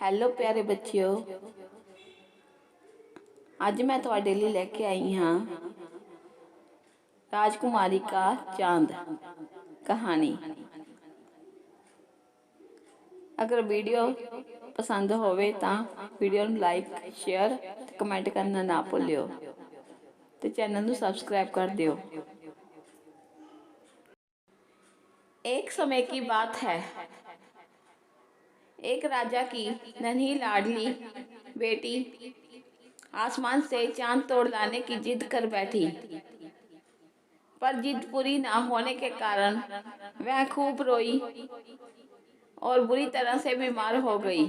Hello प्यारे बच्चियों, अज मैं तुहाडे लिए लेके आई हाँ राजकुमारी का चांद कहानी। अगर वीडियो पसंद होवे तां वीडियो नूं लाइक शेयर ते कमेंट करना ना भुल्लियो ते चैनल नूं सबसक्राइब कर दियो। एक समय की बात है, एक राजा की नन्ही लाडली बेटी आसमान से चांद तोड़ लाने की जिद कर बैठी, पर जिद पूरी ना होने के कारण वह खूब रोई और बुरी तरह से बीमार हो गई।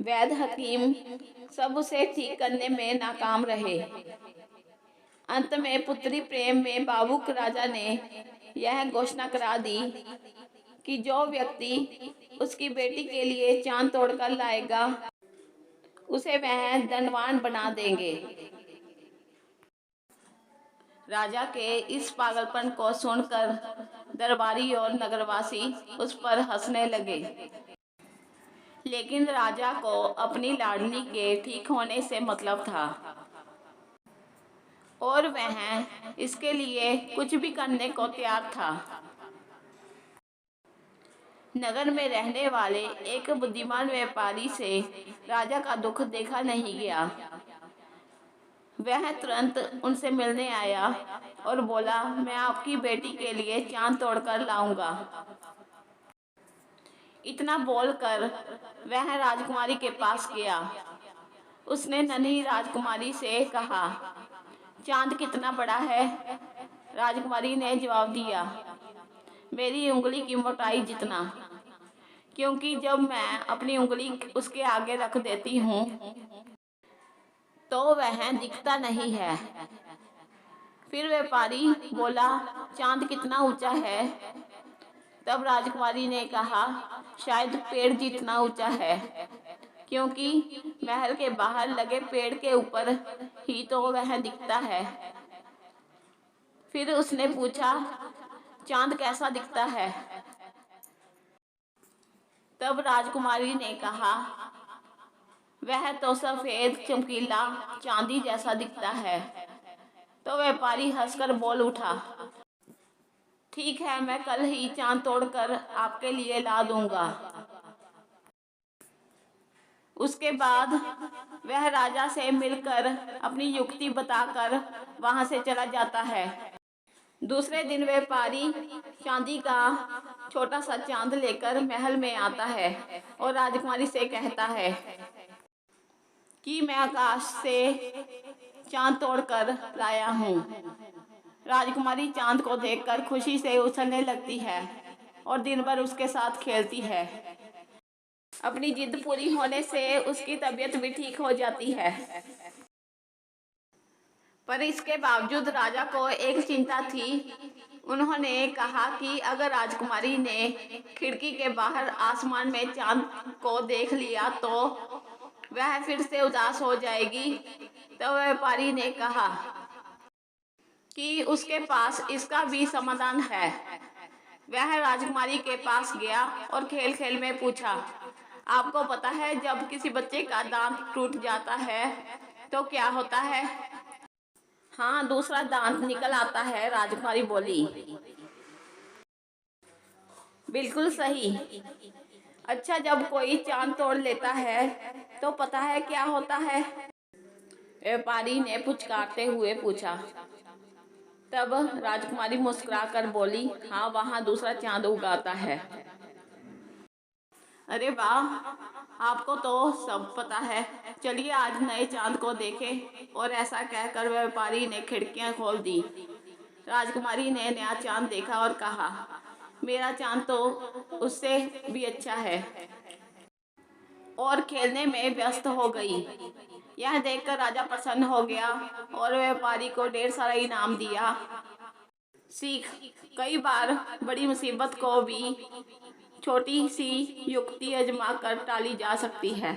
वैद्य हकीम सब उसे ठीक करने में नाकाम रहे। अंत में पुत्री प्रेम में भावुक राजा ने यह घोषणा करा दी कि जो व्यक्ति उसकी बेटी के लिए चांद तोड़कर लाएगा उसे वह धनवान बना देंगे। राजा के इस पागलपन को सुनकर दरबारी और नगरवासी उस पर हंसने लगे, लेकिन राजा को अपनी लाडली के ठीक होने से मतलब था और वह इसके लिए कुछ भी करने को तैयार था। नगर में रहने वाले एक बुद्धिमान व्यापारी से राजा का दुख देखा नहीं गया। वह तुरंत उनसे मिलने आया और बोला, मैं आपकी बेटी के लिए चांद तोड़कर लाऊंगा। इतना बोलकर वह राजकुमारी के पास गया। उसने नन्ही राजकुमारी से कहा, चांद कितना बड़ा है? राजकुमारी ने जवाब दिया, मेरी उंगली की मोटाई जितना, क्योंकि जब मैं अपनी उंगली उसके आगे रख देती हूँ तो वह दिखता नहीं है। फिर व्यापारी बोला, चांद कितना ऊंचा है? तब राजकुमारी ने कहा, शायद पेड़ जितना ऊंचा है, क्योंकि महल के बाहर लगे पेड़ के ऊपर ही तो वह दिखता है। फिर उसने पूछा, चांद कैसा दिखता है? तब राजकुमारी ने कहा, वह तो सफेद चमकीला चांदी जैसा दिखता है। तो व्यापारी हंसकर बोल उठा, ठीक है, मैं कल ही चांद तोड़कर आपके लिए ला दूंगा। उसके बाद वह राजा से मिलकर अपनी युक्ति बताकर वहां से चला जाता है। दूसरे दिन व्यापारी चांदी का छोटा सा चांद लेकर महल में आता है और राजकुमारी से कहता है कि मैं आकाश से चांद तोड़कर लाया हूँ। राजकुमारी चांद को देखकर खुशी से उछलने लगती है और दिन भर उसके साथ खेलती है। अपनी जिद पूरी होने से उसकी तबीयत भी ठीक हो जाती है, पर इसके बावजूद राजा को एक चिंता थी। उन्होंने कहा कि अगर राजकुमारी ने खिड़की के बाहर आसमान में चांद को देख लिया तो वह फिर से उदास हो जाएगी। तो व्यापारी ने कहा कि उसके पास इसका भी समाधान है। वह राजकुमारी के पास गया और खेल खेल में पूछा, आपको पता है जब किसी बच्चे का दांत टूट जाता है तो क्या होता है? हाँ, दूसरा दांत निकल आता है, राजकुमारी बोली। बिल्कुल सही। अच्छा, जब कोई चांद तोड़ लेता है तो पता है क्या होता है? व्यापारी ने पुचकारते हुए पूछा। तब राजकुमारी मुस्कुराकर बोली, हाँ, वहाँ दूसरा चांद उगाता है। अरे वाह, आपको तो सब पता है। चलिए आज नए चांद को देखें। और ऐसा कहकर व्यापारी ने खिड़कियां खोल दी। राजकुमारी ने नया चांद देखा और कहा, मेरा चांद तो उससे भी अच्छा है, और खेलने में व्यस्त हो गई। यह देखकर राजा प्रसन्न हो गया और व्यापारी को ढेर सारा इनाम दिया। सीख, कई बार बड़ी मुसीबत को भी छोटी सी युक्ति आजमा कर टाली जा सकती है।